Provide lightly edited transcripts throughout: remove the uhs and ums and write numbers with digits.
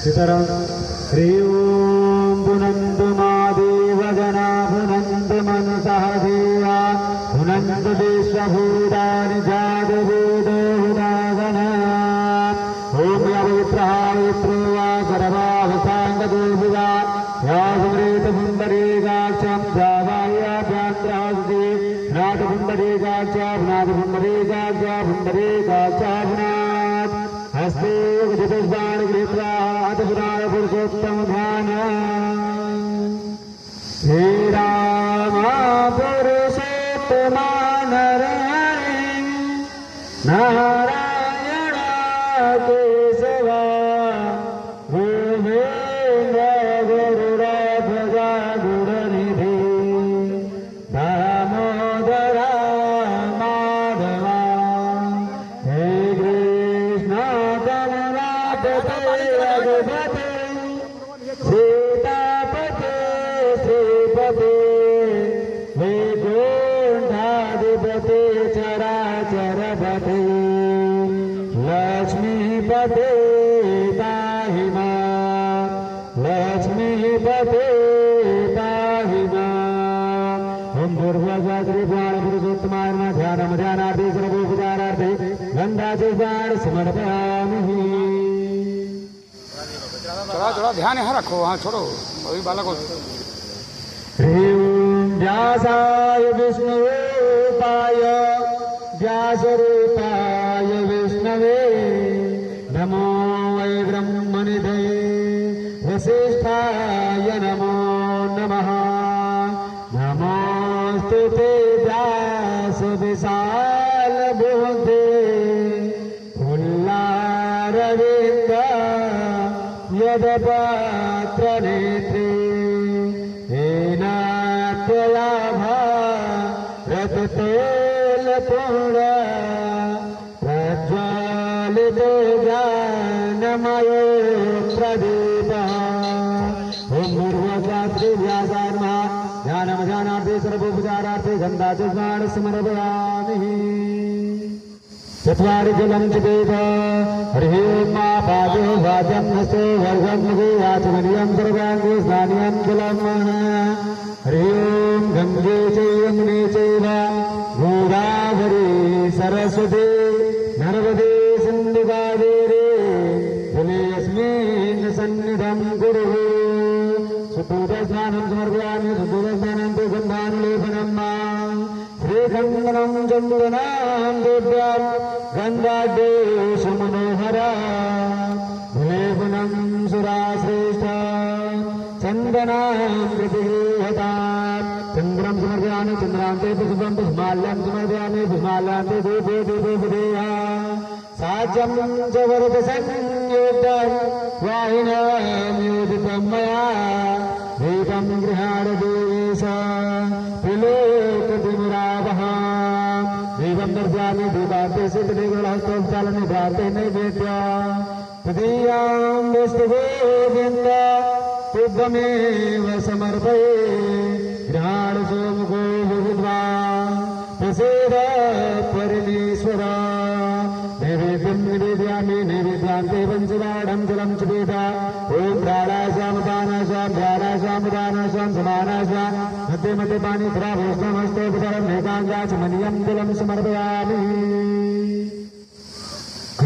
सीताराम हरि ओम पुनंदु महादेव गणा पुनंदु मनसः देवा पुनंदु विश्वभूतानि जातवेदो हुदागणा ओम पवित्रवा सर्वावसाङ्गदेविगा या सुमृत पुण्डरीकाक्षं जावायाभ्यान्त्रास्ति नाथ पुण्डरीकाक्षा नाथ पुण्डरीकाक्षा पुण्डरीकाक्षा हस्ते चतुष्बाण गृहीत्वा पुराण पुरुषोत्तम ध्यान हे राम पुरुषोत्तमा नारायण केशवा गोविंद गुरुराध्वजा गुरुनिधि दामोदरा माधवा हे कृष्ण रघुपते सीतापते श्रीपते वैकुंठाधिपते चराचरपते लक्ष्मीपते पाहि मां लक्ष्मीपते पाहि मां ओम पूर्वजा श्री प्राण पुरुषोत्तमाय नमः ध्यानार्थे सर्वोपचारार्थे गंधाचूर्णं समर्पयामि। थोड़ा ध्यान यहाँ रखो, हाँ छोड़ो अभी बालकों। व्यासाय विष्णुरूपाय व्यासरूपाय विष्णवे नमो वै ब्रह्मनिधये वसिष्ठाय नमो नमः नमोऽस्तु ते व्यास विशाल बुद्धे फुल्लारविन्द यदपात्र नेत्रे येनात्वलाभा रततोलपूर्ण प्रज्वालितो ज्ञानमयो प्रदीपः ओम पूर्वशास्त्री व्यासार्मा ध्यानार्थे सर्वोपचारार्थे गन्धाचूर्णं समर्पयामि। चत्वारि जलं चिदेव हरिः ओम पादो वाचं हस्तो वर्गं मुखे आचमनीयं सर्वाङ्गे स्नानीयं जलं हरिः ओम गङ्गे चैव यमुने चैव गोदावरी सरस्वती नर्मदे सिन्धु कावेरी जलेऽस्मिन् सन्निधं कुरु सुपूतस्नानं समर्पयामि सुपूतस्नानं तु गन्धानुलेपनं श्रीखण्डनं चन्दनां देव्यां गन्धाढ्येश मनोहरा लेपनं सुराश्रेष्ठ चन्दनां प्रतिगृह्यता चन्द्रं समर्पयामि चन्द्रान्ते पुष्पं पुष्माल्यं समर्पयामि पुष्माल्यान्ते दीपे दीपे बुधेया साज्यं च वरदसंयुक्तं वाहिनां योजितं मया दीपं गृहाण देवेश त्रिलोकतिमुरावः दीपं दर्शयामि दीपान्ते सिद्धदेवहस्तोपचालने प्रार्थे नैवेद्य तदीयां विष्णुगोविन्द तुभ्यमेव समर्पये गृहाण सोमुखो भूत्वा प्रसीद परमेश्वर नैवेद्यं निवेदयामि नैवेद्यान्ते पञ्चवाडं जलं च वेदा ॐ प्राणायामदानाशां ध्यानाशां समानाशां मध्ये मध्ये पाणि धराभूष्णमस्तोपचारं मेघाङ्गाचमनीयं जलं समर्पयामि। ॐ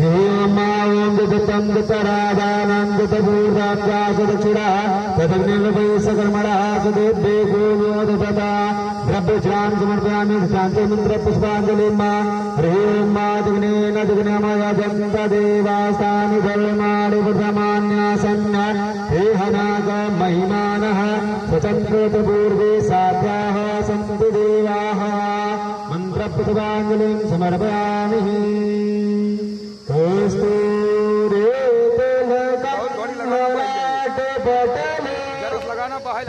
दुतं दुतरादानं दुतपूर्वां व्यासदक्षिणा तदग्निर्वै सकर्मणः सुदेव्ये गोमोदपदा द्रव्यश्रां समर्पयामि शान्ति मन्त्रपुष्पाञ्जलिं ह्रीं दुग्नेन दुग्नमयजन्त देवास्तानि धर्माणि प्रथमान्यासन् हेहनाग महिमानः स्वचन्द्रोतपूर्वे साध्याः सन्ति देवाः मन्त्रपुष्पाञ्जलिं समर्पयामि। लगाना बाहर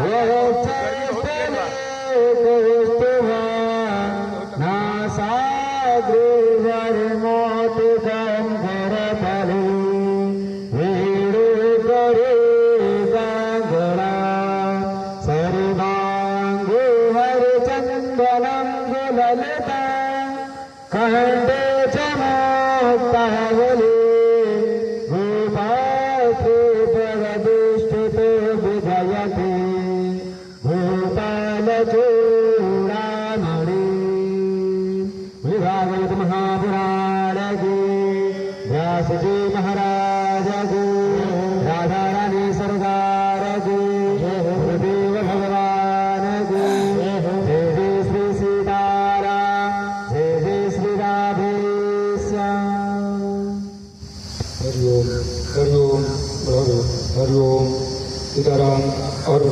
नासाग्रमोतिकं करतले वेणु करे गांगरा जयते भूपालचूडामणि भागवत महापुराण की व्यास जी महाराज की राधा रानी सरकार की गुरुदेव भगवान की जय जय श्री सीताराम जय जय श्री राधे श्याम। हरिओम हरिओम हरिओम सीताराम और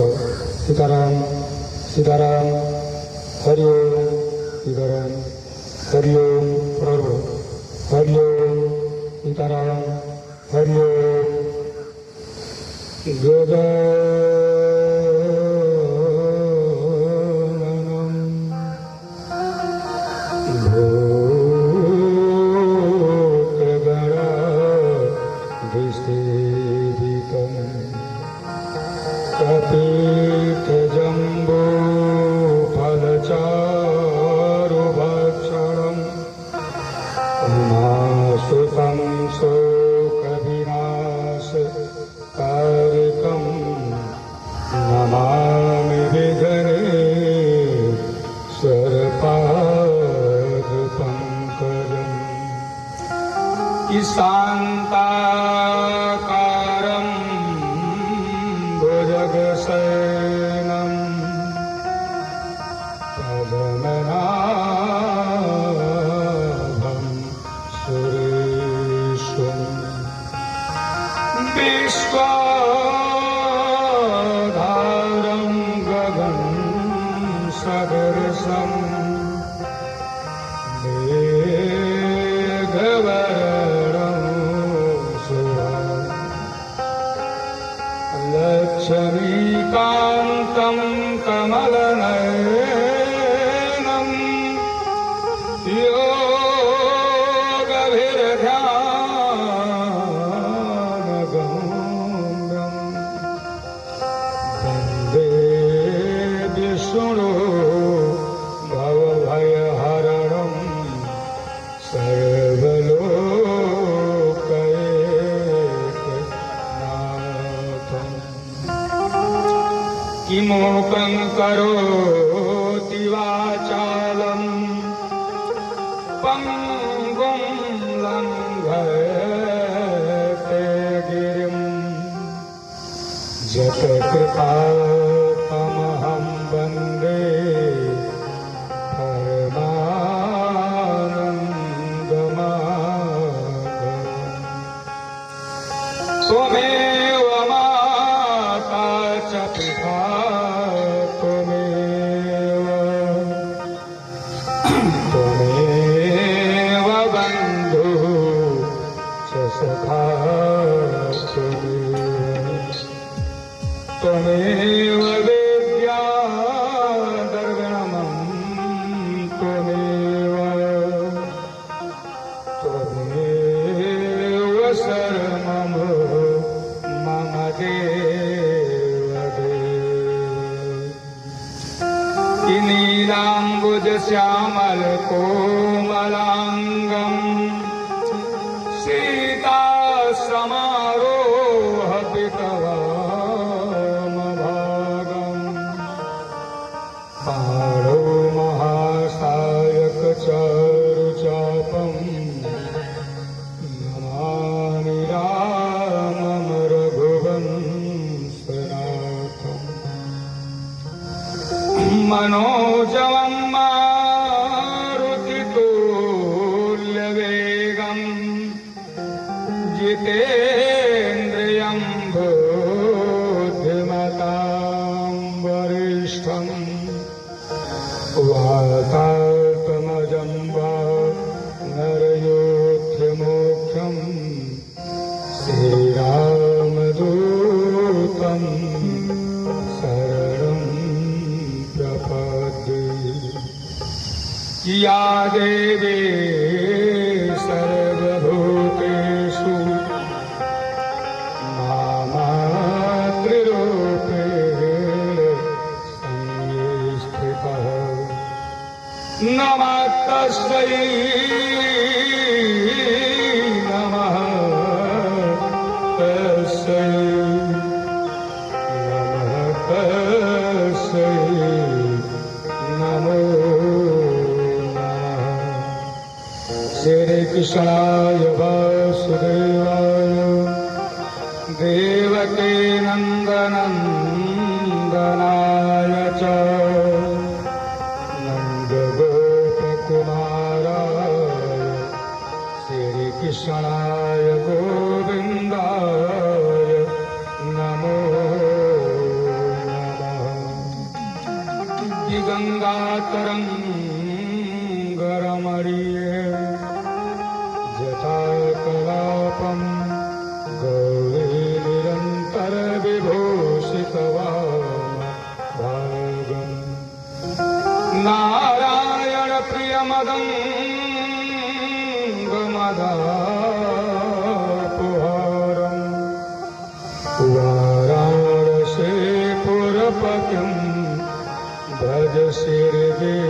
सीताराम सीताराम हरिओम सीताराम हरिओम और हरिओम सीताराम हरिओम गजाननं भूतगणाधिसेवितं कपीठजम्बूफलचारुभक्षणम् उमासुतं शोकविनाशकारिकं नमामि विघ्नेश्वरपादपङ्कजम् ईशान्ताकारं भुजगशयनं पद्मनाभं सुरेशं विश्वाधारं गगनसदृशं मेघवर्णं शुभम् लक्ष्मीकान्तं कमलनयनं योगभिर्ध्यानगम्यं वन्दे विष्णु भवभयहरणं सर्वलोकैकनाथम् किमोकं करोति वाचालं पङ्गुं लङ्घयते गिरिं जतकृपातमहं वन्दे परमानन्दमाधवम् त्वमेव माता च पिता त्वमेव बन्धुः च सखा त्वमेव विद्या दर्शनं त्वमेव शरणं मम देव नीलाम्बुजश्यामलकोमलाङ्गं सीतासमारोहपितवामभागं पाणौ महासायकचारुचापं नमामि रामं रघुवंशनाथम् मनोजवं मारुतितुल्यवेगं जितेन्द्रियं बुद्धिमतां वरिष्ठं वातात्मजं वा नरयोध्यमोक्षं श्रीरामदूतं शरणं प्रपद्ये। या देवी सर्वभूतेषु मामातृरूपेण संस्थितः नमः तस्मै नमः तस्मै नमः नमो नमः। श्री कृष्णाय वासुदेवाय देवकी नन्दनन्दनाय च नन्दगोपकुमाराय श्रीकृष्णाय गोविन्दाय नमो नमः। गङ्गातरङ्गरमणीये जटाकलापम् गौरी निरन्तरविभूषितवामभागम् नारायण प्रियमदङ्गमदापहारम् वाराणसीपुरपतिं भज श्रीविश्वनाथम्।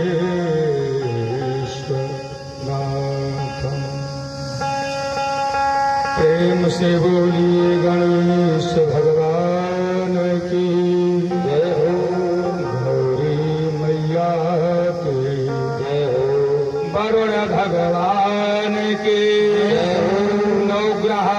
प्रेम से बोलिए गणेश भगवान की जय हो, गौरी मैया की जय हो, वरुण भगवान की जय हो, नवग्रह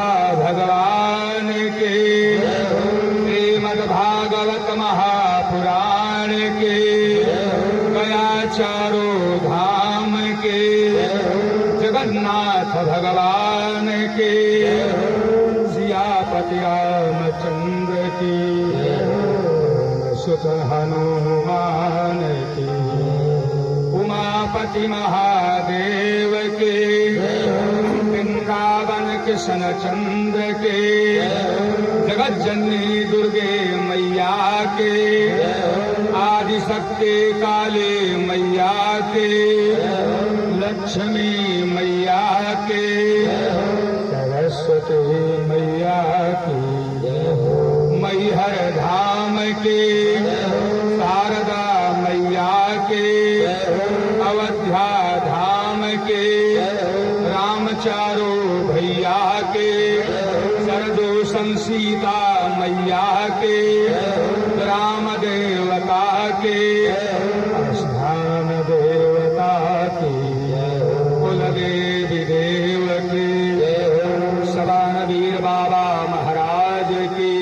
भगवान की जय हो, श्रीमद्भागवत महापुराण की जय हो, गया चारों धाम की जय हो, जगन्नाथ भगवान की सियापति रामचंद्र की सुत हनुमान की उमापति महादेव की वृंदावन कृष्ण चंद्र के जगत जननी दुर्गे मैया के आदि शक्ति काली मैया के लक्ष्मी मैया के सरस्वती मैया की मैहर धाम के शारदा मैया के अयोध्या धाम के रामचारो भैया के सरदो संसीता मैया के राम देवता के स्थान देवता की कुल देवी देव की सदानवीर बाबा महाराज की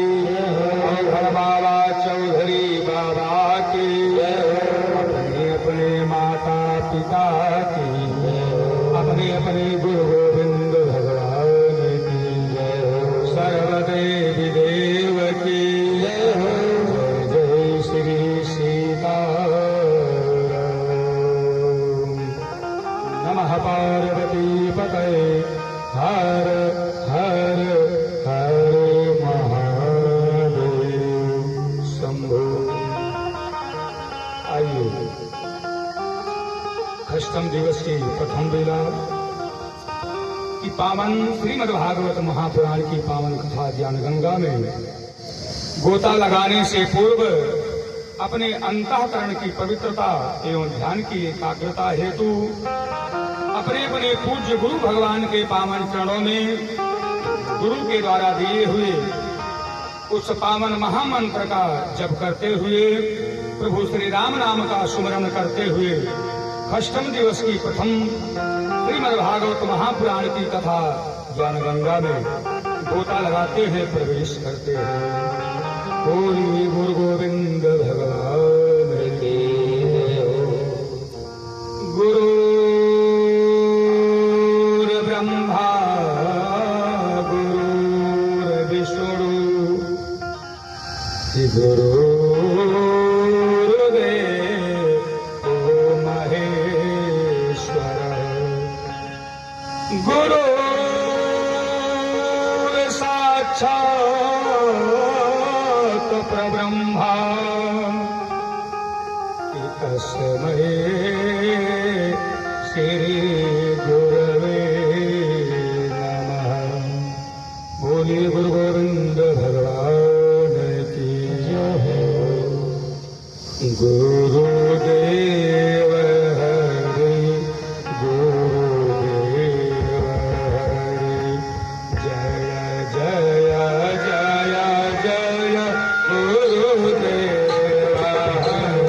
और बाबा चौधरी बाबा की अपने अपने माता पिता की अपने अपने गुरु गोविंद भगवान की सर्वदेवी देव की जय जय श्री सीताराम। नमः पार्वती पतये हर हर हर महादेव शंभो। आइए अष्टम दिवस की प्रथम बेला की पावन श्रीमद्भागवत महापुराण की पावन कथा ज्ञान गंगा में गोता लगाने से पूर्व अपने अंतःकरण की पवित्रता एवं ध्यान की एकाग्रता हेतु अपने अपने पूज्य गुरु भगवान के पावन चरणों में गुरु के द्वारा दिए हुए उस पावन महामंत्र का जप करते हुए प्रभु श्री राम नाम का सुमरण करते हुए अष्टम दिवस की प्रथम श्रीमद्भागवत महापुराण की कथा ज्ञान गंगा में गोता लगाते हुए प्रवेश करते हैं। बोलिए गुरु गोविंद भगवान की गुरुर् ब्रह्मा गुरुर्विष्णु गुरुर्देवो महेश्वर गुरुर् साक्षात् परब्रह्मा तस्मै श्री गुरवे नमः। बोलिए गुरु गोविंद भगवान की जय। गुरुदेव हरि गुरुदेव हरि जय जय जय जय गुरुदेव हरि।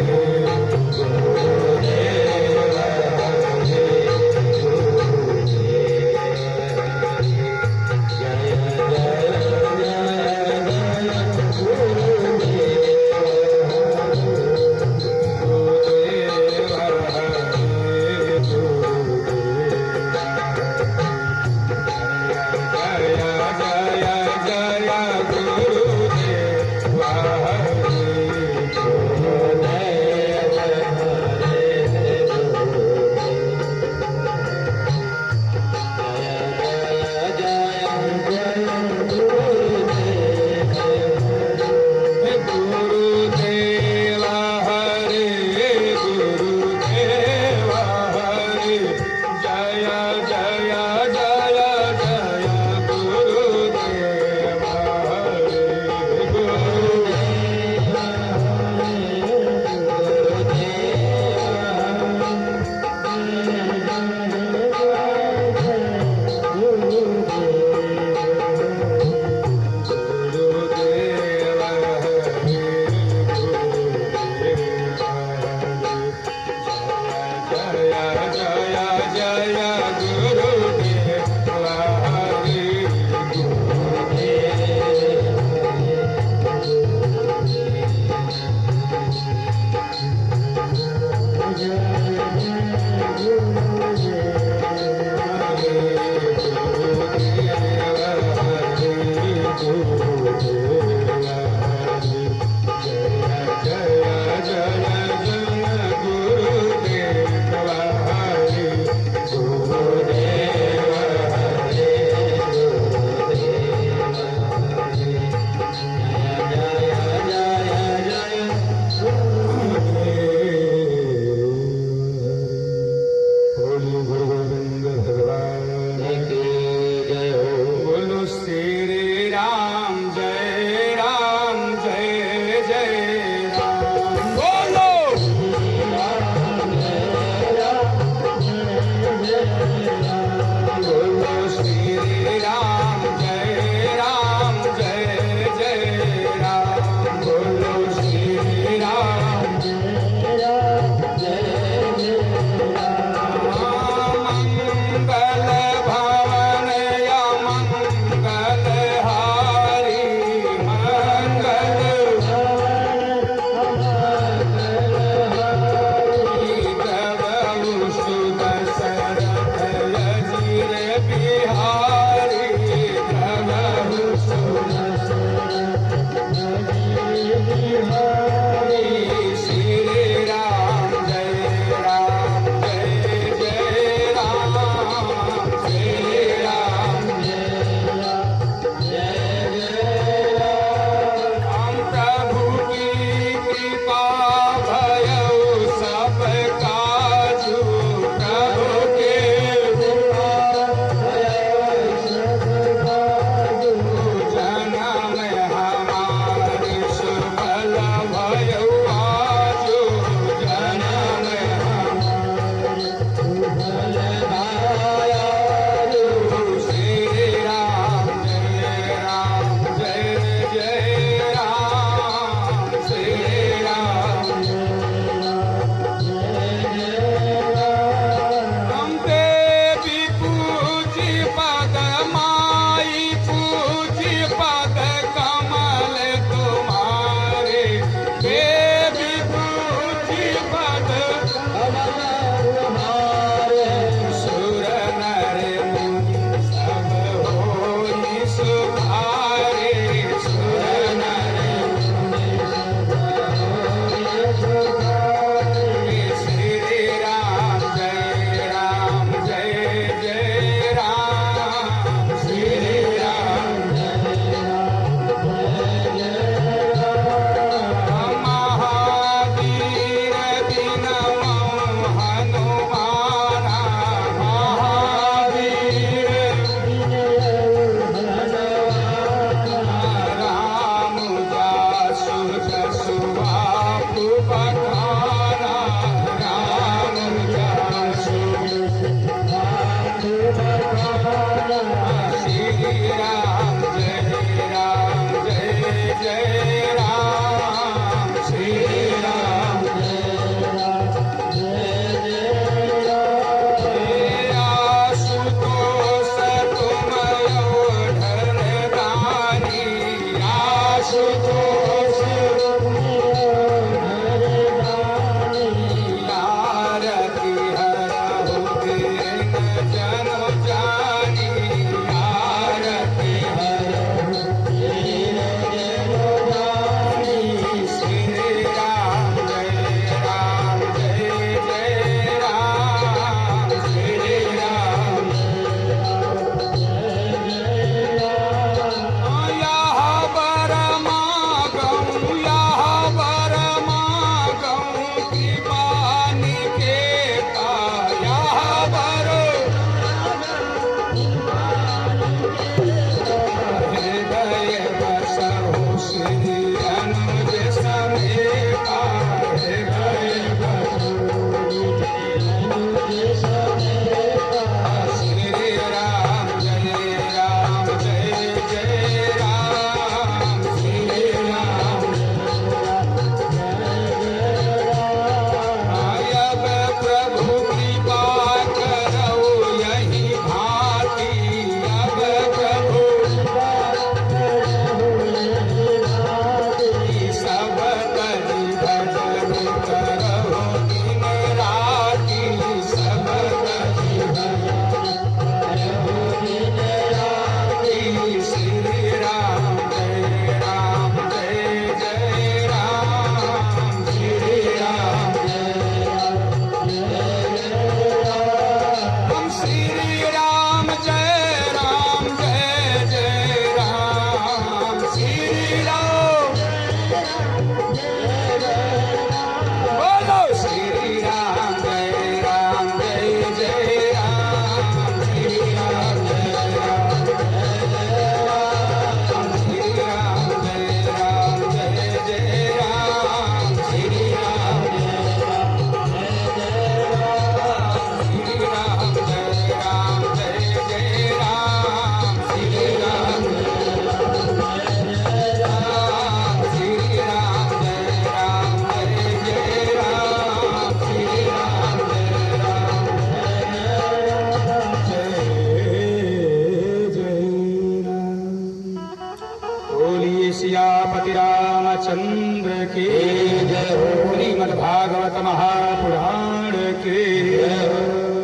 श्रीमद्भागवत महापुराण के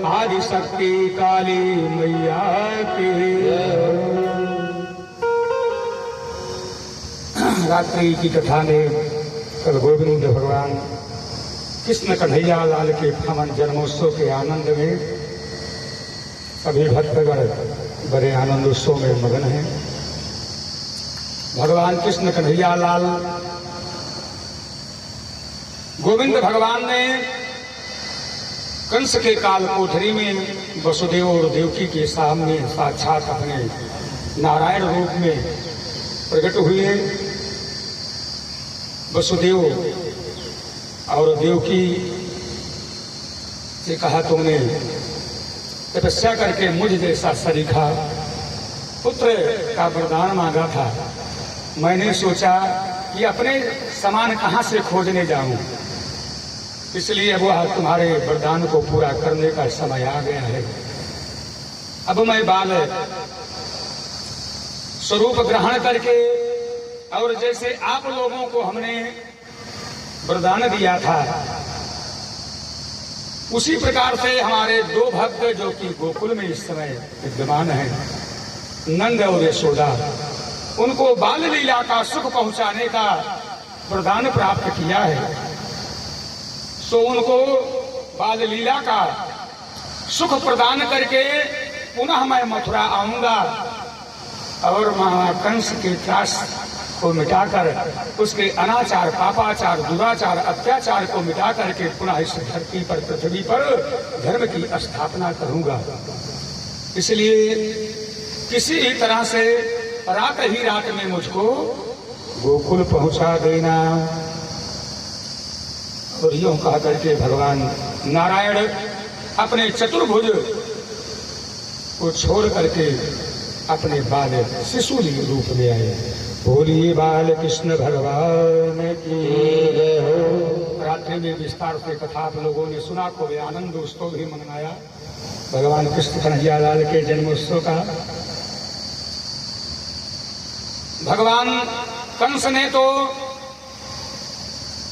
आदि शक्ति काली मैया की। रात्रि की कथा में कल गोविंद भगवान कृष्ण कन्हैया लाल के पावन जन्मोत्सव के आनंद में सभी भक्तगण बड़े आनंद उत्सव में मगन हैं। भगवान कृष्ण कन्हैया लाल गोविंद भगवान ने कंस के काल कोठरी में वसुदेव और देवकी के सामने साक्षात अपने नारायण रूप में प्रकट हुए। वसुदेव और देवकी से कहा, तुमने तपस्या करके मुझ जैसा सरीखा पुत्र का वरदान मांगा था। मैंने सोचा कि अपने समान कहां से खोजने जाऊं, इसलिए वह तुम्हारे वरदान को पूरा करने का समय आ गया है। अब मैं बाल स्वरूप ग्रहण करके और जैसे आप लोगों को हमने वरदान दिया था, उसी प्रकार से हमारे दो भक्त जो कि गोकुल में इस समय विद्यमान हैं, नंद और यशोदा, उनको बाल लीला का सुख पहुंचाने का वरदान प्राप्त किया है। तो उनको बाल लीला का सुख प्रदान करके पुनः मैं मथुरा आऊंगा और महाकंस के त्रास को मिटाकर, उसके अनाचार, पापाचार, दुराचार, अत्याचार को मिटा करके पुनः इस धरती पर, पृथ्वी पर धर्म की स्थापना करूंगा। इसलिए किसी भी तरह से रात ही रात में मुझको गोकुल पहुंचा देना। और यूं कहा करके भगवान नारायण अपने चतुर्भुज को छोड़ करके अपने बाल शिशुली रूप में आए। बोलिए बाल कृष्ण भगवान की जय हो। रात्रि में विस्तार से कथा आप लोगों ने सुना, को वे आनंद उत्सव भी मनाया भगवान कृष्ण कन्हैया लाल के जन्मोत्सव का। भगवान कंस ने तो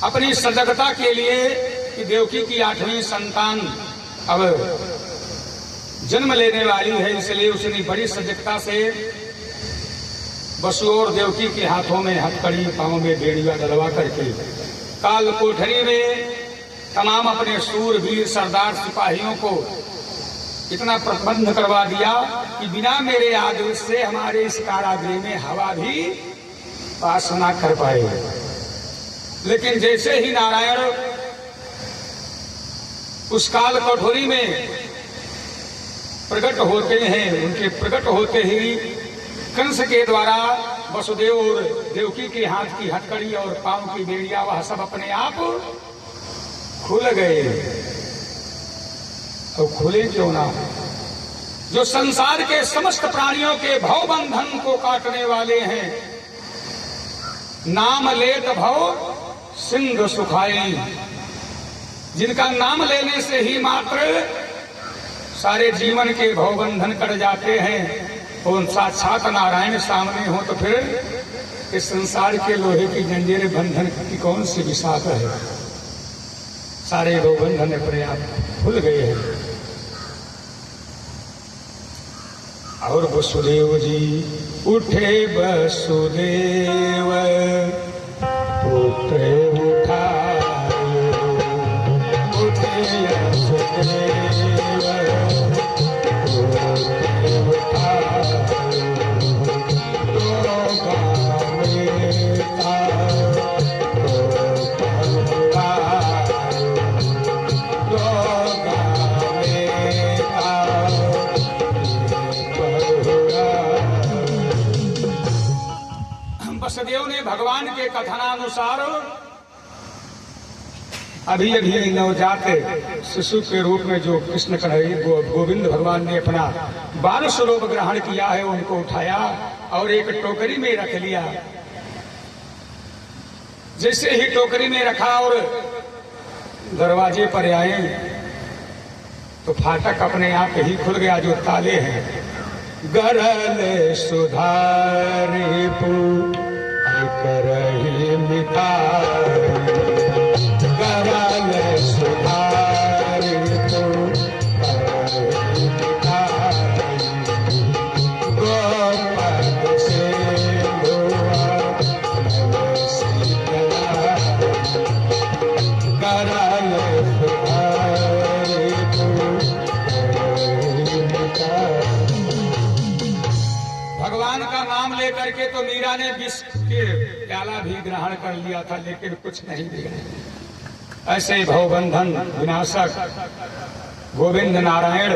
अपनी सजगता के लिए कि देवकी की 8वीं संतान अब जन्म लेने वाली है, इसलिए उसने बड़ी सजगता से वसु और देवकी के हाथों में हथकड़ी, पांव में बेड़िया डलवा करके काल कोठरी में तमाम अपने सूरवीर सरदार सिपाहियों को इतना प्रबंध करवा दिया कि बिना मेरे आदेश से हमारे इस कारागृह में हवा भी पास न कर पाए। लेकिन जैसे ही नारायण उस काल कठोरी में प्रकट होते हैं, उनके प्रकट होते ही कंस के द्वारा वसुदेव और देवकी के हाथ की हथकड़ी और पांव की बेड़िया वह सब अपने आप खुल गए। और खुले क्यों ना, जो संसार के समस्त प्राणियों के भव बंधन को काटने वाले हैं, नाम लेत भव सिंधु सुखाई, जिनका नाम लेने से ही मात्र सारे जीवन के भवबंधन कट जाते हैं, और साक्षात नारायण सामने हो तो फिर इस संसार के लोहे की जंजीरें बंधन की कौन सी विशाख है। सारे भवबंधन अपने आप खुल गए हैं। और वसुदेव जी उठे, वसुदेव पुत्र उठाए, उठे वसुदेव पुत्र उठाए, दो गावे था, दो गावे था। वसुदेव ने भगवान के कथनानुसार अभी अभी नवजात शिशु के रूप में जो कृष्ण कन्हैया गोविंद भगवान ने अपना बाल स्वरूप ग्रहण किया है, उनको उठाया और एक टोकरी में रख लिया। जैसे ही टोकरी में रखा और दरवाजे पर आए तो फाटक अपने आप ही खुल गया, जो ताले हैं। गरल सुधारी करही मितारी, तो मीरा ने विष के प्याला भी ग्रहण कर लिया था, लेकिन कुछ नहीं दिया। ऐसे भवबंधन विनाशक गोविंद नारायण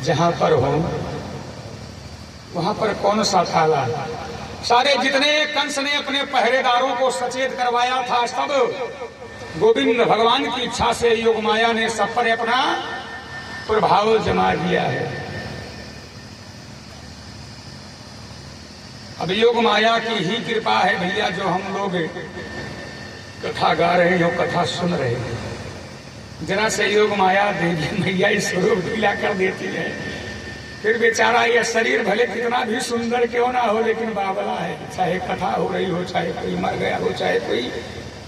जहां पर हो वहां पर कौन सा थाला। सारे जितने कंस ने अपने पहरेदारों को सचेत करवाया था, सब गोविंद भगवान की इच्छा से योग माया ने सब पर अपना प्रभाव जमा दिया है। अब योग माया की ही कृपा है भैया, जो हम लोग कथा गा रहे हैं, कथा सुन रहे हैं। जरा से योग माया देवी मैया इस स्वरूप दिला कर देती है, फिर बेचारा यह शरीर भले कितना भी सुंदर क्यों ना हो, लेकिन बावला है। चाहे कथा हो रही हो, चाहे कोई मर गया हो, चाहे कोई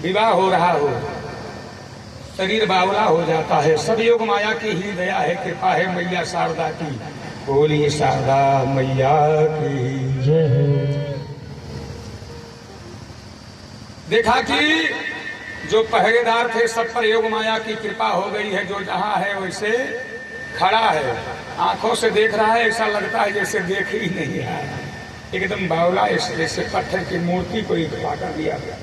विवाह हो रहा हो, शरीर बावला हो जाता है। सब योग माया की ही दया है, कृपा है मैया शारदा की। बोली शारदा मैया की जय। देखा कि जो पहरेदार थे सब पर योग माया की कृपा हो गई है। जो जहां है वैसे खड़ा है, आंखों से देख रहा है, ऐसा लगता है जैसे देख ही नहीं रहा है, एकदम बावला, जैसे पत्थर की मूर्ति को ही खड़ा कर दिया गया।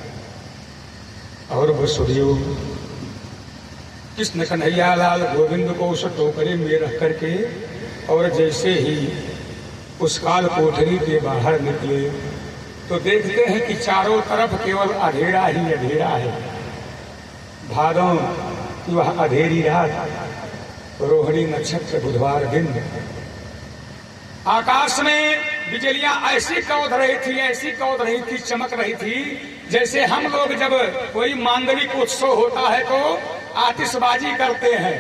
और वसुदेव कृष्ण कन्हैया लाल गोविंद को उस टोकरे में रख करके और जैसे ही उस काल कोठरी के बाहर निकले तो देखते हैं कि चारों तरफ केवल अंधेरा ही अंधेरा है। भादों की वह अंधेरी रात, रोहिणी नक्षत्र, बुधवार दिन, आकाश में बिजलियां ऐसी कौध रही थी, ऐसी कौध रही थी, चमक रही थी, जैसे हम लोग जब कोई मांगलिक उत्सव होता है तो आतिशबाजी करते हैं,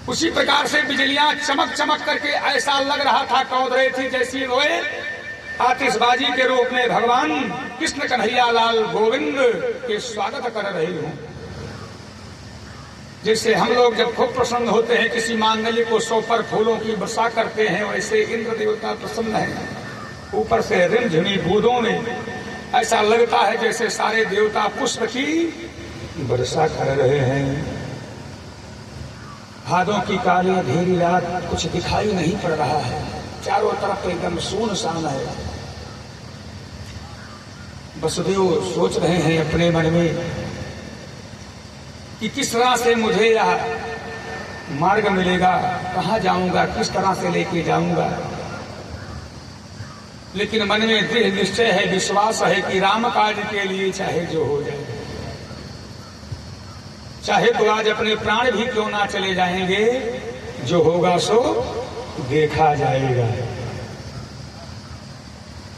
उसी प्रकार से बिजलियां चमक चमक करके ऐसा लग रहा था, कौध रही थी, जैसी रोए आतिशबाजी के रूप में भगवान कृष्ण कन्हैया लाल गोविंद के स्वागत कर रही हूं। जैसे हम लोग जब खूब प्रसन्न होते हैं किसी मांगलिक उत्सव पर फूलों की वर्षा करते हैं, वैसे इंद्र देवता प्रसन्न है। ऊपर से रिमझिमी बूंदों में ऐसा लगता है जैसे सारे देवता पुष्प की वर्षा कर रहे हैं। भादों की काली अंधेरी रात, कुछ दिखाई नहीं पड़ रहा है, चारों तरफ एकदम सुनसान है। वसुदेव सोच रहे हैं अपने मन में कि किस तरह से मुझे यह मार्ग मिलेगा, कहाँ जाऊंगा, किस तरह से लेके जाऊंगा। लेकिन मन में दृढ़ निश्चय है, विश्वास है कि राम कार्य के लिए चाहे जो हो जाए, चाहे तो आज अपने प्राण भी क्यों ना चले जाएंगे, जो होगा सो देखा जाएगा।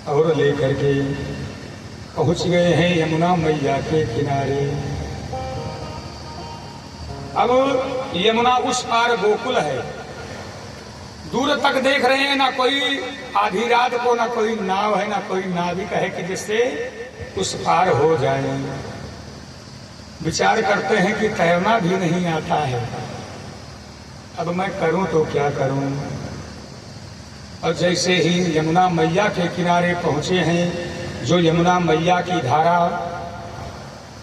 और लेकर के पहुंच गए हैं यमुना मैया के किनारे। अब यमुना उस पार गोकुल है, दूर तक देख रहे हैं, ना कोई आधी रात को ना कोई नाव है, ना कोई नाविक है कि जिससे उस पार हो जाए। विचार करते हैं कि तैरना भी नहीं आता है, अब मैं करूं तो क्या करूं। और जैसे ही यमुना मैया के किनारे पहुंचे हैं, जो यमुना मैया की धारा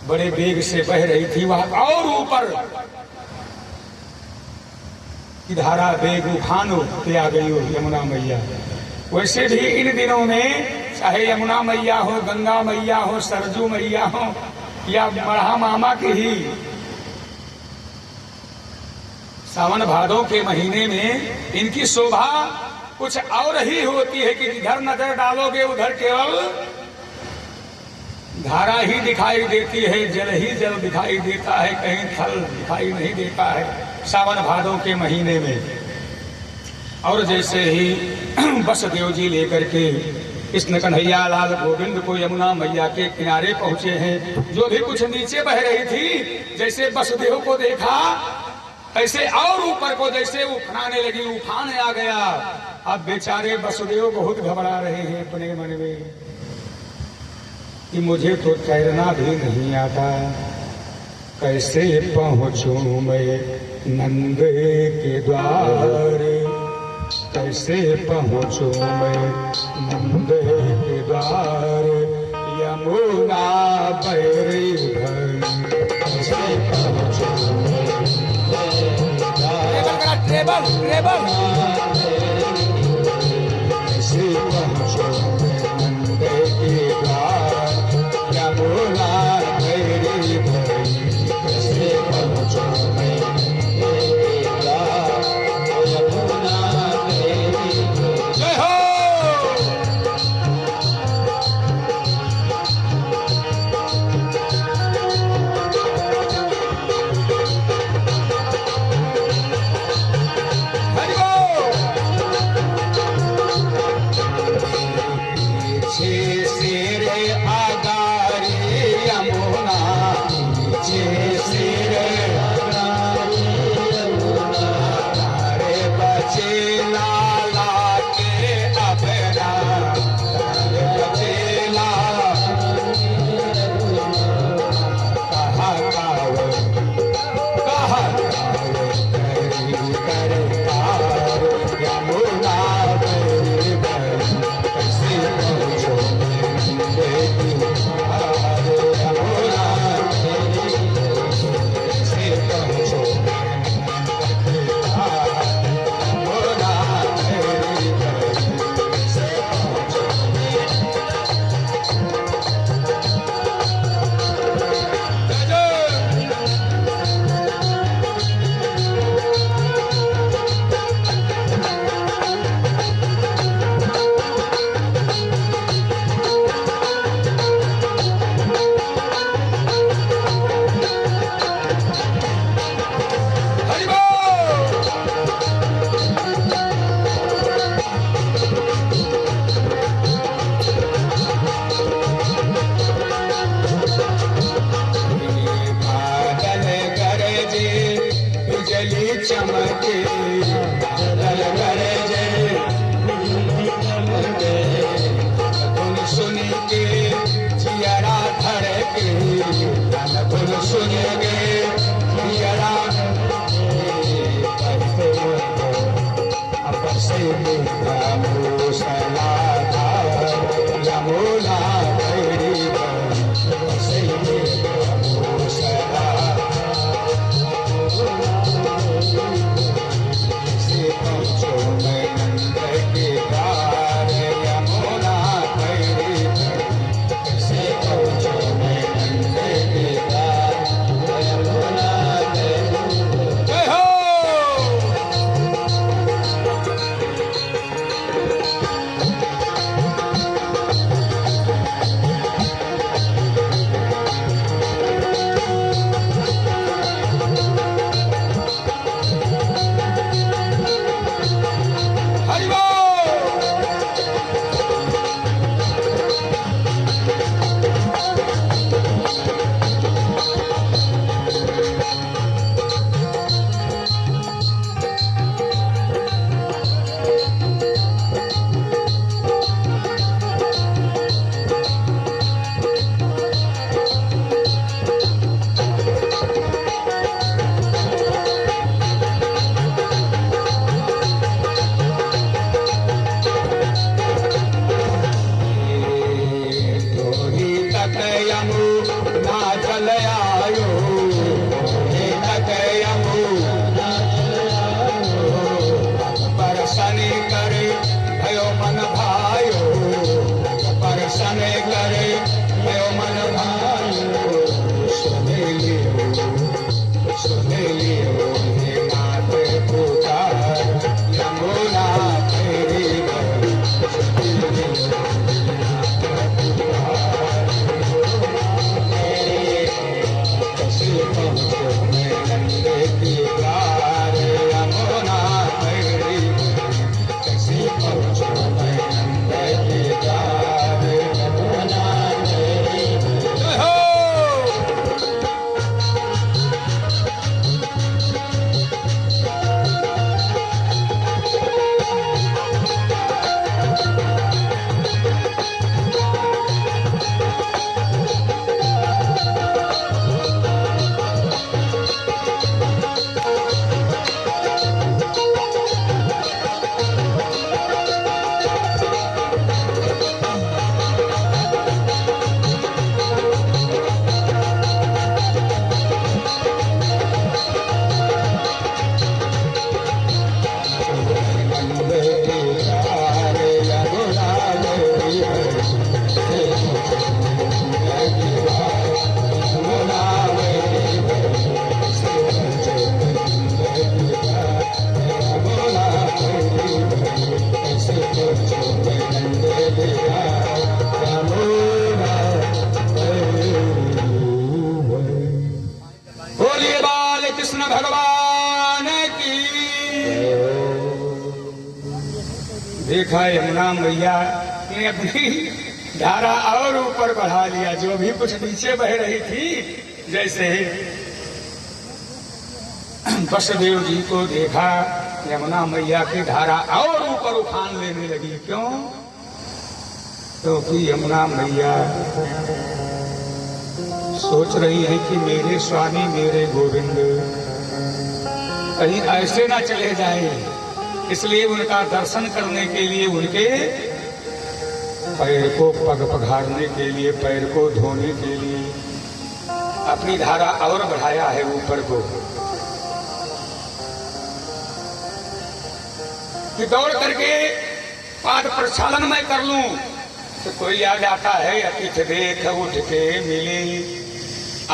बड़े वेग से बह रही थी, वह और ऊपर की धारा वेग उफान पे आ गई हो यमुना मैया। वैसे भी इन दिनों में चाहे यमुना मैया हो, गंगा मैया हो, सरजू मैया हो, या मढ़ा मामा की ही सावन भादों के महीने में इनकी शोभा कुछ और ही होती है कि जिधर नजर डालोगे उधर केवल धारा ही दिखाई देती है, जल ही जल दिखाई देता है, कहीं थल दिखाई नहीं देता है सावन भादों के महीने में। और जैसे ही वसुदेव जी लेकर के कृष्ण कन्हैया लाल गोविंद को यमुना मैया के किनारे पहुंचे हैं, जो भी कुछ नीचे बह रही थी, जैसे वसुदेव को देखा ऐसे और ऊपर को जैसे उफाने लगी, उफान आ गया। अब बेचारे वसुदेव बहुत घबरा रहे हैं अपने मन में कि मुझे तो तैरना भी नहीं आता, कैसे पहुंचूं मैं नंद के द्वार, कैसे पहुंचूं मैं नंद के द्वार, यमुना बैरी भर, कैसे पहुंचूं ट्रेबल कैसे पहुंचूं सुन सुनेंगे पियरा अब से मूसला यमुना भैरी से मूसला से पहुँचो मैं नंद के द्वार यमुना भैरी से पहुँचो मैं नंद के द्वार यमुना भैरी। जय हो। देखा यमुना मैया ने अपनी धारा और ऊपर बढ़ा लिया। जो भी कुछ नीचे बह रही थी, जैसे वसुदेव जी को देखा यमुना मैया की धारा और ऊपर उफान लेने लगी। क्यों? क्योंकि यमुना मैया सोच रही है कि मेरे स्वामी मेरे गोविंद कहीं ऐसे ना चले जाए, इसलिए उनका दर्शन करने के लिए, उनके पैर को पग पघारने के लिए, पैर को धोने के लिए अपनी धारा और बढ़ाया है ऊपर को, कि दौड़ करके पाद प्रक्षालन मैं कर लूं। तो कोई आ जाता है, अतिथि देख उठ के मिले,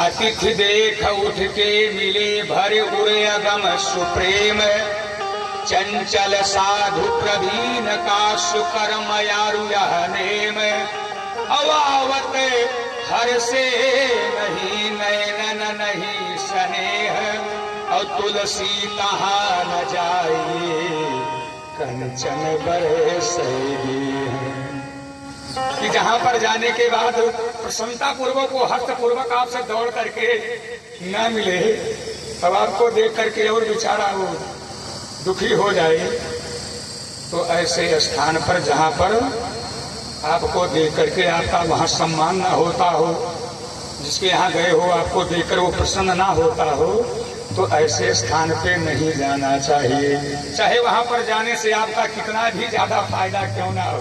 अतिथि देख उठ के मिले, भरे उरे अगम सुप्रेम, चंचल साधु प्रवीण का सुकर्म यारु यह नेम, अवावत हर से नहीं नैनन नहीं स्नेह, और तुलसी कहाँ न जाइए कंचन बरसेगी। कि जहां पर जाने के बाद प्रसन्नता पूर्वक वो हस्त पूर्वक आपसे दौड़ करके न मिले, तब आपको देख करके और बेचारा वो दुखी हो जाए, तो ऐसे स्थान पर जहां पर आपको देख करके आपका वहां सम्मान न होता हो, जिसके यहाँ गए हो आपको देखकर वो प्रसन्न ना होता हो तो ऐसे स्थान पे नहीं जाना चाहिए, चाहे वहां पर जाने से आपका कितना भी ज्यादा फायदा क्यों ना हो।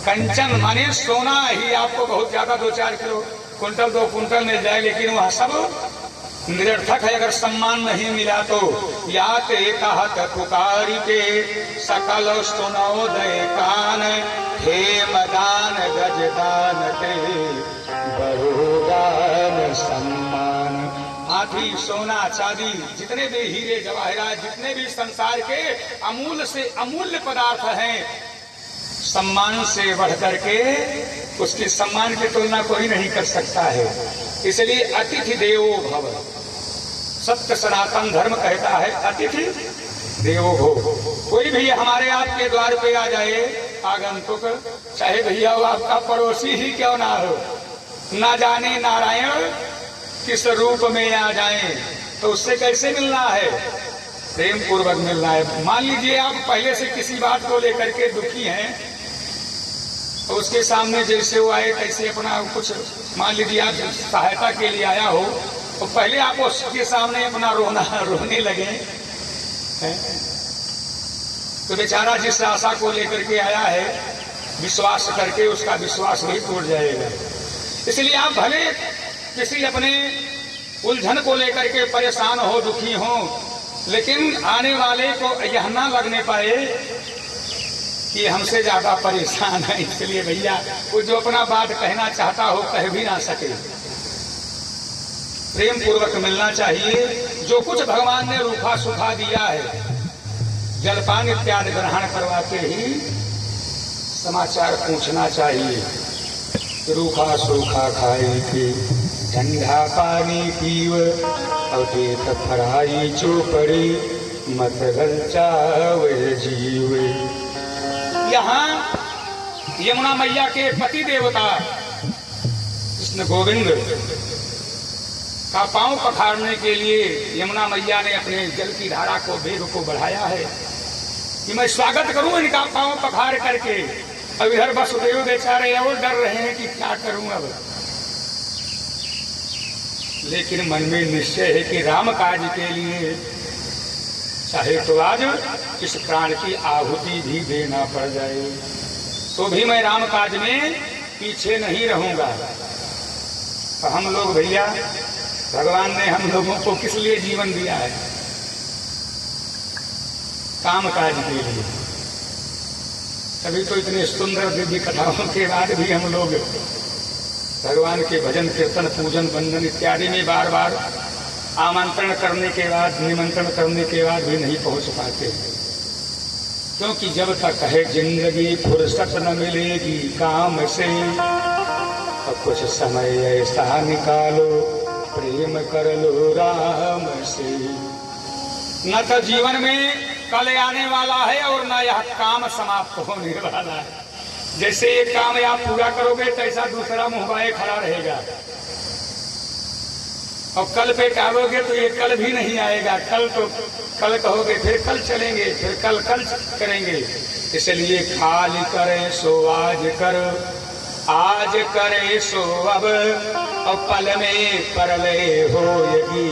कंचन माने सोना ही आपको बहुत ज्यादा 2-4 किलो कुंटल 2 कुंटल मिल जाए, लेकिन वह सब निरर्थक है अगर सम्मान नहीं मिला तो। या ते कहत पुकारी के सकल सुनो दय कान, हे मदान गजदान ते बहुदान सम्मान। हाथी सोना चांदी जितने भी हीरे जवाहरात जितने भी संसार के अमूल्य से अमूल्य पदार्थ हैं, सम्मान से बढ़ करके उसकी सम्मान की तुलना कोई नहीं कर सकता है। इसलिए अतिथि देवो भव, सत्य सनातन धर्म कहता है अतिथि देवो भव। कोई भी हमारे आपके द्वार पे आ जाए आगंतुक, चाहे भैया वो आपका पड़ोसी ही क्यों ना हो, ना जाने नारायण किस रूप में आ जाए, तो उससे कैसे मिलना है? प्रेम पूर्वक मिलना है। मान लीजिए आप पहले से किसी बात को लेकर के दुखी हैं, तो उसके सामने जैसे वो आए कैसे अपना कुछ मान लीजिए आप सहायता के लिए आया हो, तो पहले आप उसके सामने अपना रोने लगे हैं, तो बेचारा जिस आशा को लेकर के आया है विश्वास करके उसका विश्वास भी टूट जाएगा। इसलिए आप भले किसी अपने उलझन को लेकर के परेशान हो दुखी हो, लेकिन आने वाले को यह ना लगने पाए कि हमसे ज्यादा परेशान है, इसलिए भैया वो जो अपना बात कहना चाहता हो कह भी ना सके। प्रेम पूर्वक मिलना चाहिए। जो कुछ भगवान ने रूखा सूखा दिया है, जलपान इत्यादि ग्रहण करवा के ही समाचार पूछना चाहिए। रूखा सूखा खाए थे, ठंडा पानी पीव, अवधेत फराई चोपड़ी, मत चावे जीव। यहाँ यमुना मैया के पति देवता कृष्ण गोविंद का पांव पखारने के लिए यमुना मैया ने अपने जल की धारा को वेग को बढ़ाया है कि मैं स्वागत करूं इनका पांव पखार करके। अब इधर वसुदेव बेचारे और डर रहे हैं कि क्या करूं अब, लेकिन मन में निश्चय है कि राम काज के लिए चाहे तो आज इस प्राण की आहुति भी देना पड़ जाए, तो भी मैं राम काज में पीछे नहीं रहूंगा। तो हम लोग भैया भगवान ने हम लोगों को किस लिए जीवन दिया है? काम काज के लिए। तभी तो इतने सुंदर दिव्य कथाओं के बाद भी हम लोग भगवान के भजन कीर्तन पूजन वंदन इत्यादि में बार बार आमंत्रण करने के बाद निमंत्रण करने के बाद भी नहीं पहुंच पाते, क्योंकि जब तक है जिंदगी फुर्सत न मिलेगी काम से, तो कुछ समय ऐसा निकालो प्रेम कर लो राम से। न तो जीवन में कल आने वाला है और न यह काम समाप्त होने वाला है। जैसे एक काम आप पूरा करोगे तो ऐसा दूसरा मुंहबाए खड़ा रहेगा, और कल पे टालोगे तो ये कल भी नहीं आएगा। कल तो कल कहोगे, फिर कल चलेंगे, फिर कल करेंगे। इसलिए खाली करें सो आज कर, आज करे सो अब, और पल में परले होएगी,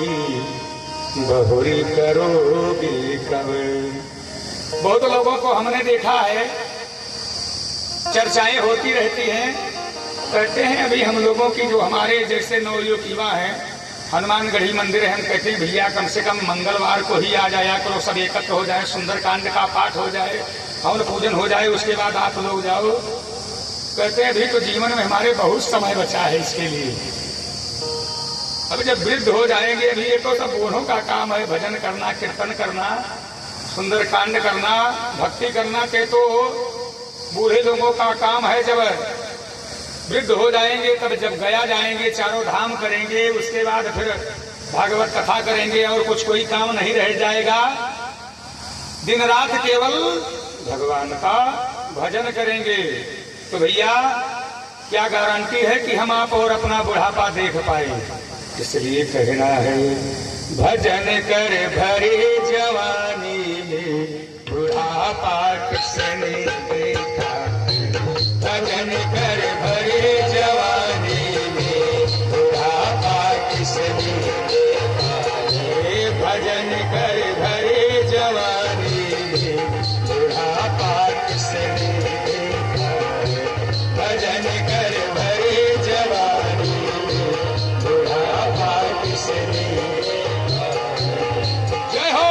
बहुरी करोगे कब। बहुत लोगों को हमने देखा है, चर्चाएं होती रहती हैं, कहते हैं अभी हम लोगों की जो हमारे जैसे नवयुवक युवा हैं, हनुमानगढ़ी मंदिर है, हम कहते हैं भैया कम से कम मंगलवार को ही आ जाया करो, सब एकत्र हो जाए, सुंदरकांड का पाठ हो जाए, हवन पूजन हो जाए, उसके बाद आप लोग जाओ। कहते हैं अभी तो जीवन में हमारे बहुत समय बचा है इसके लिए। अभी जब वृद्ध हो जाएंगे, अभी ये तो सब बूढ़ों का काम है, भजन करना, कीर्तन करना, सुंदरकांड करना, भक्ति करना के तो बूढ़े लोगों का काम है। जब वृद्ध हो जाएंगे तब जब गया जाएंगे, चारों धाम करेंगे, उसके बाद फिर भागवत कथा करेंगे और कुछ कोई काम नहीं रह जाएगा। दिन रात केवल भगवान का भजन करेंगे। तो भैया क्या गारंटी है कि हम आप और अपना बुढ़ापा देख पाए? इसलिए कहना है भजन कर भरे जवानी में, बुढ़ापा किसने देखा। भजन कर भरे जवानी में, बुढ़ापा भजन कर भरे जवानी बुढ़ापा किसने देखा है। भजन कर भरे जवानी बुढ़ापा किसने देखा है। जय हो।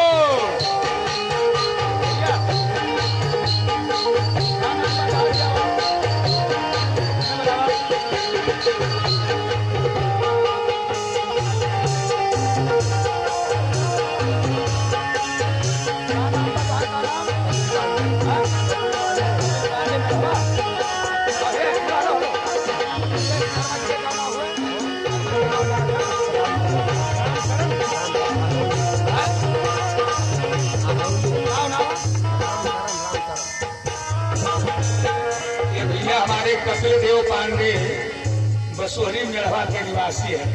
हमारे कपिल देव पांडे बसोहरी मेढ़वा के निवासी है।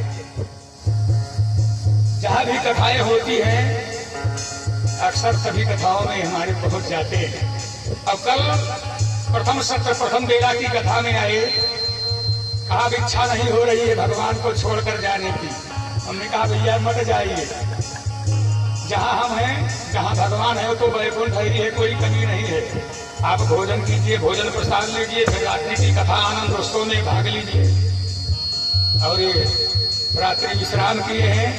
जहां भी कथाएं होती हैं अक्सर सभी कथाओं में हमारे पहुंच जाते हैं। अब कल प्रथम सत्र प्रथम बेला की कथा में आए, कहा इच्छा नहीं हो रही है भगवान को छोड़कर जाने की। हमने कहा भैया मत जाइए, जहां हम हैं जहां भगवान है तो वैकुंठ है, है कोई कमी नहीं है। आप भोजन कीजिए, भोजन प्रसाद लीजिए, फिर रात्रि की कथा आनंद उत्सव में भाग लीजिए। और ये रात्रि विश्राम किए हैं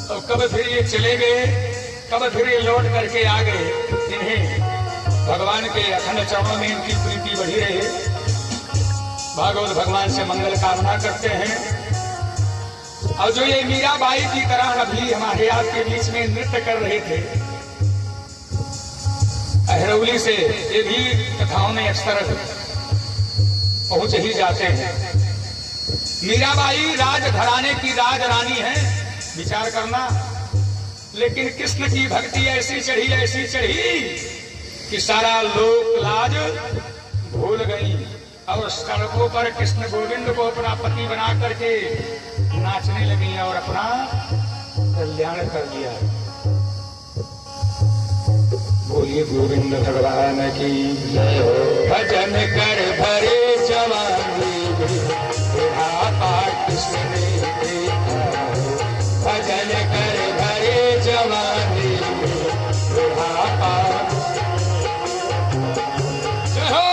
तो कब फिर ये चले गए, कब फिर ये लौट करके आ गए। इन्हें भगवान के अखंड चरणों में इनकी प्रीति बढ़ी रहे। भागवत भगवान से मंगल कामना करते हैं। और जो ये मीराबाई की तरह अभी हमारे आपके बीच में नृत्य कर रहे थे अहरौली से, ये भी कथाओं में अक्सर पहुंच ही जाते हैं। मीराबाई राजघराने की राजरानी है, विचार करना। लेकिन कृष्ण की भक्ति ऐसी चढ़ी कि सारा लोक लाज भूल गई और सड़कों पर कृष्ण गोविंद को अपना पति बना करके नाचने लगी और अपना कल्याण कर दिया। बोलिए गोविंद भगवान की जय हो। भजन कर भरे जवानी बुढ़ापा किसने देखा है। भजन कर भरे जवानी बुढ़ापा जय हो।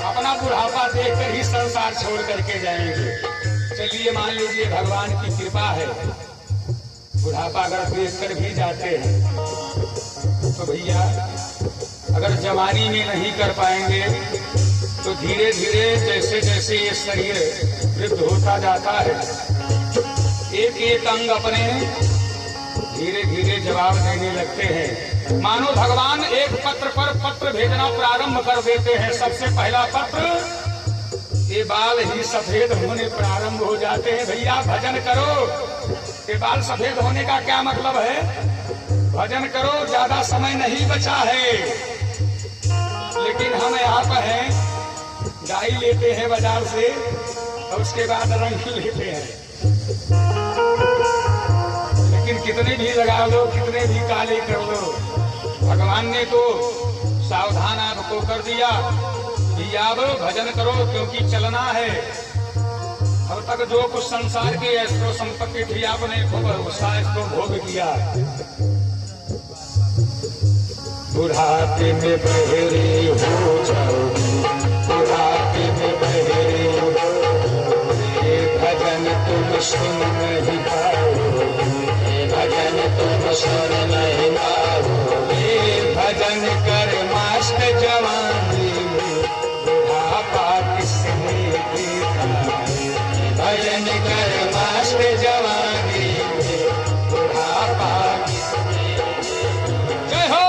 अपना बुढ़ापा देखकर ही संसार छोड़ करके जाएंगे। चलिए मान लीजिए भगवान की कृपा है, बुढ़ापा अगर देखकर भी जाते हैं तो भैया अगर जवानी में नहीं कर पाएंगे तो धीरे धीरे जैसे जैसे ये शरीर वृद्ध होता जाता है, एक एक अंग अपने धीरे धीरे जवाब देने लगते हैं। मानो भगवान एक पत्र पर पत्र भेजना प्रारंभ कर देते हैं। सबसे पहला पत्र, ये बाल ही सफेद होने प्रारंभ हो जाते हैं। भैया भजन करो। ये बाल सफेद होने का क्या मतलब है? भजन करो, ज्यादा समय नहीं बचा है। लेकिन हम यहाँ पर हैं, गाय लेते हैं बाजार से और उसके बाद रंग लेते हैं। लेकिन कितने भी लगा लो, कितने भी काले कर लो, भगवान ने तो सावधान आपको कर दिया कि आप भजन करो क्योंकि चलना है। अब तक जो कुछ संसार की ऐश्वर्य संपत्ति थी आपने खूब उसको भोग किया। बुढ़ापे में बहेरे हो जाओगी, बुढ़ापे में बहेरे हो जाओगी, भजन तुम सुन नहीं पाओगी, भजन तुम सुन नहीं पाओगी। भजन कर मस्त जवानी बुढ़ापा किसने देखा है। भजन कर मस्त जवानी बुढ़ापा किसने जय हो।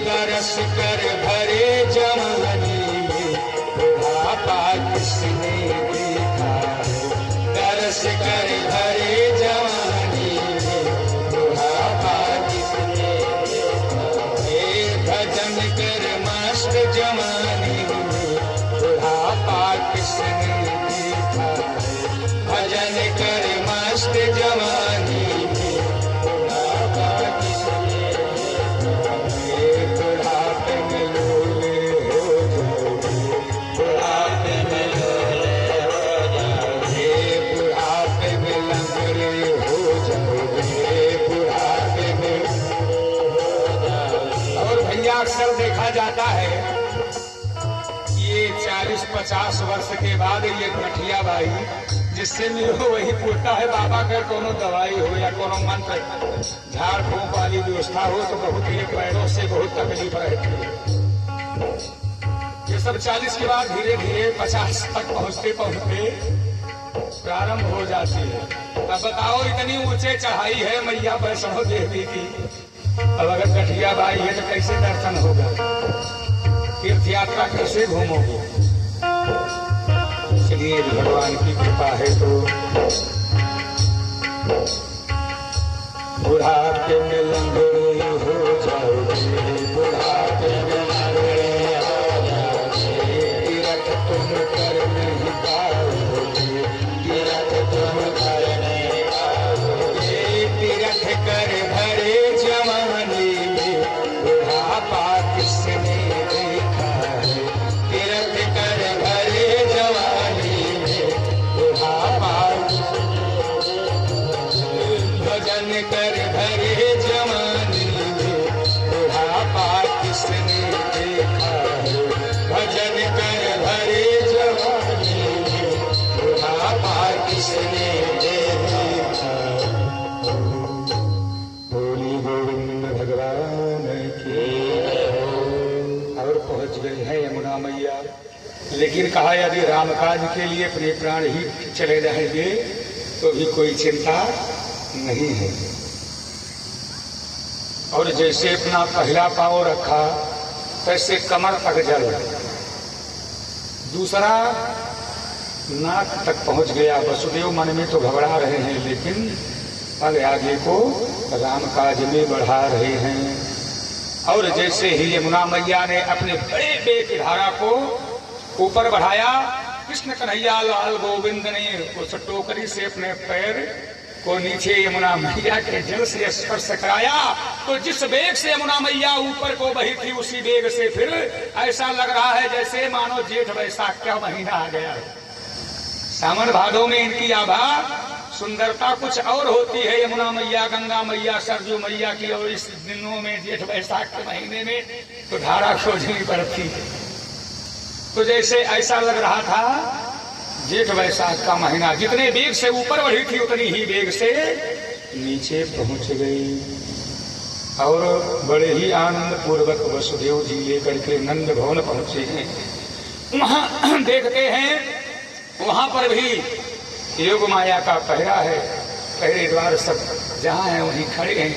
तरस कर भरे जवानी में बुढ़ापा किसने देखा है। तरस कर भरे जवानी में बुढ़ापा किसने देखा है। भजन कर मस्त जवानी में बुढ़ापा किसने देखा है। भजन कर मस्त जवानी में बुढ़ापा किसने देखा है। बुढ़ापे में लोले हो जाओगे, बुढ़ापे में लोले हो जाओगे, बुढ़ापे में लंगड़े हो जाओगे, बुढ़ापे में हो जाओगे। और भैया अक्सर देखा जाता है ये 40-50 वर्ष के बाद ये गठिया बाई जिससे मिलो वही पूछता है बाबा का कोनो दवाई हो या कोनो मंत्र झाड़ फूंक वाली व्यवस्था हो तो बहुत ये पैरों से बहुत तकलीफ रहती है। ये सब 40 के बाद धीरे धीरे 50 तक पहुंचते पहुंचते प्रारंभ हो जाती है। अब बताओ इतनी ऊंचे चढ़ाई है मैया वैष्णो देवी की, अब अगर गठिया बाई है तो कैसे दर्शन होगा, तीर्थ यात्रा कैसे घूमोगे। इसलिए भगवान की कृपा है तो बुढ़ापे में लंगड़े हो जाओगे, बुढ़ापे में लंगड़े हो जाओगे। तीरथ तुम कर नहीं पाओगे, तीरथ तुम कर नहीं पाओगे। तीरथ कर भरे जवानी में बुढ़ापा किसने देखा है। तीरथ कर भरे जवानी में बुढ़ापा भजन कर भरे जवानी में बुढ़ापा किसने देखा है। भजन कर भरे जवानी में बुढ़ापा किसने देखा। बोली गोविंद भगवान की। और पहुंच गई है यमुना मैया, लेकिन कहा यदि रामकाज के लिए अपने प्राण ही चले जाएंगे तो भी कोई चिंता नहीं है। और जैसे अपना पहला पांव रखा तैसे कमर तक जल, दूसरा नाक तक पहुंच गया। वसुदेव मन में तो घबरा रहे हैं लेकिन आगे आगे को रामकाज में बढ़ा रहे हैं। और जैसे ही यमुना मैया ने अपने बड़े बेग की धारा को ऊपर बढ़ाया, कृष्ण कन्हैया लाल गोविंद ने उस टोकरी से अपने पैर को नीचे यमुना मैया के जल से स्पर्श कराया तो जिस वेग से यमुना मैया ऊपर को बही थी उसी वेग से फिर ऐसा लग रहा है जैसे मानो जेठ वैसाख का महीना आ गया। सावन भादों में इनकी आभा सुंदरता कुछ और होती है यमुना मैया, गंगा मैया, सरजू मैया की। और इस दिनों में जेठ वैसाख के महीने में तो धारा खोजनी पड़ती है। तो जैसे ऐसा लग रहा था जेठ वैसाख का महीना, जितने वेग से ऊपर बढ़ी थी उतनी ही वेग से नीचे पहुंच गई। और बड़े ही आनंद पूर्वक वसुदेव जी लेकर के नंद भवन पहुंचे हैं। वहां देखते हैं वहां पर भी योग माया का पहरा है। पहरे द्वार सब जहां हैं वहीं खड़े हैं,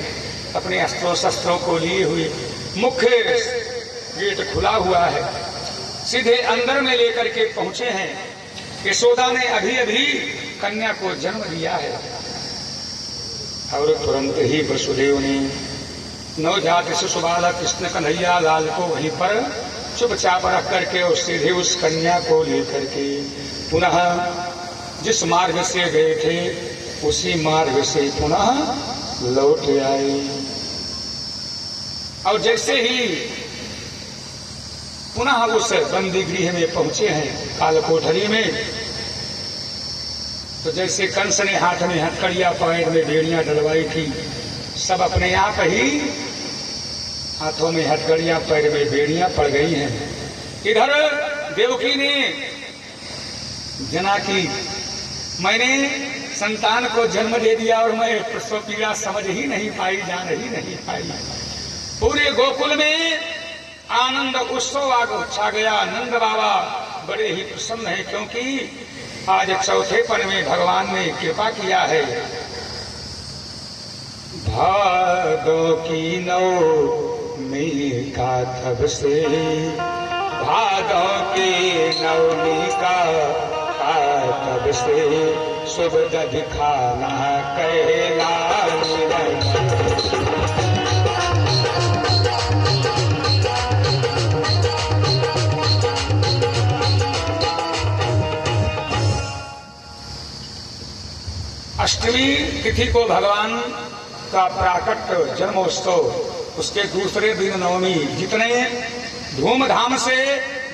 अपने अस्त्रों शस्त्रों को लिए हुए। मुख्य गेट खुला हुआ है, सीधे अंदर में लेकर के पहुंचे हैं। यशोदा ने अभी अभी कन्या को जन्म दिया है और तुरंत ही वसुदेव ने नवजात शिशु बालक कृष्ण कन्हैया लाल को वहीं पर चुपचाप रख करके और सीधे उस कन्या को लेकर के पुनः जिस मार्ग से गए थे उसी मार्ग से पुनः लौट आए। और जैसे ही पुनः उस बंदी गृह में पहुंचे हैं काल कोठरी में, तो जैसे कंस ने हाथ में हथकड़िया पैर में बेड़ियां डलवाई थी, सब अपने आप ही हाथों में हथकड़ियां पैर में बेड़ियां पड़ गई हैं। इधर देवकी ने जना की मैंने संतान को जन्म दे दिया और मैं प्रसव पीड़ा समझ ही नहीं पाई, जान ही नहीं पाई। पूरे गोकुल में आनंद उत्सव छा गया। नंद बाबा बड़े ही प्रसन्न हैं क्योंकि आज चौथेपन में भगवान ने कृपा किया है। भादों की नवमी का तब से, भादों की नवमी का तब से शुभ दिखाना कैलाश अष्टमी तिथि को भगवान का प्राकट्य जन्मोत्सव, उसके दूसरे दिन नवमी, जितने धूमधाम से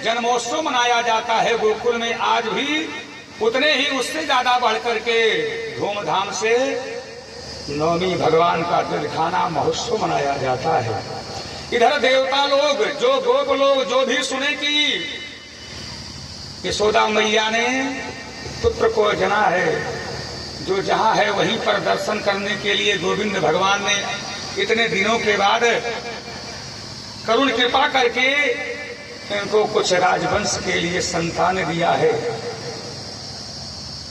जन्मोत्सव मनाया जाता है गोकुल में आज भी, उतने ही उससे ज्यादा बढ़कर के धूमधाम से नवमी भगवान का दिलखाना महोत्सव मनाया जाता है। इधर देवता लोग, जो गोप लोग जो भी सुने कि यशोदा मैया ने पुत्र को जना है, जो जहां है वहीं पर दर्शन करने के लिए गोविंद भगवान ने इतने दिनों के बाद करुण कृपा करके इनको कुछ राजवंश के लिए संतान दिया है।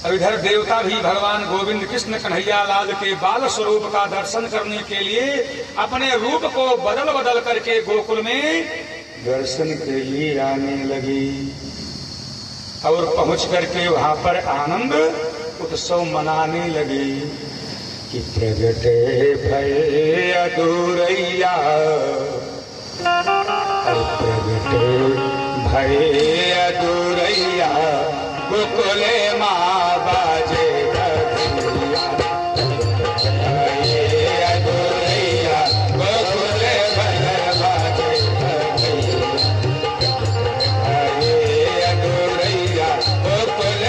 और इधर देवता भी भगवान गोविंद कृष्ण कन्हैया लाल के बाल स्वरूप का दर्शन करने के लिए अपने रूप को बदल बदल करके गोकुल में दर्शन के लिए आने लगी और पहुंच करके वहां पर आनंद उत्सव मनाने लगी कि प्रगटे भय अधूरैया, प्रगटे भय अधूरैया गोकुले माँ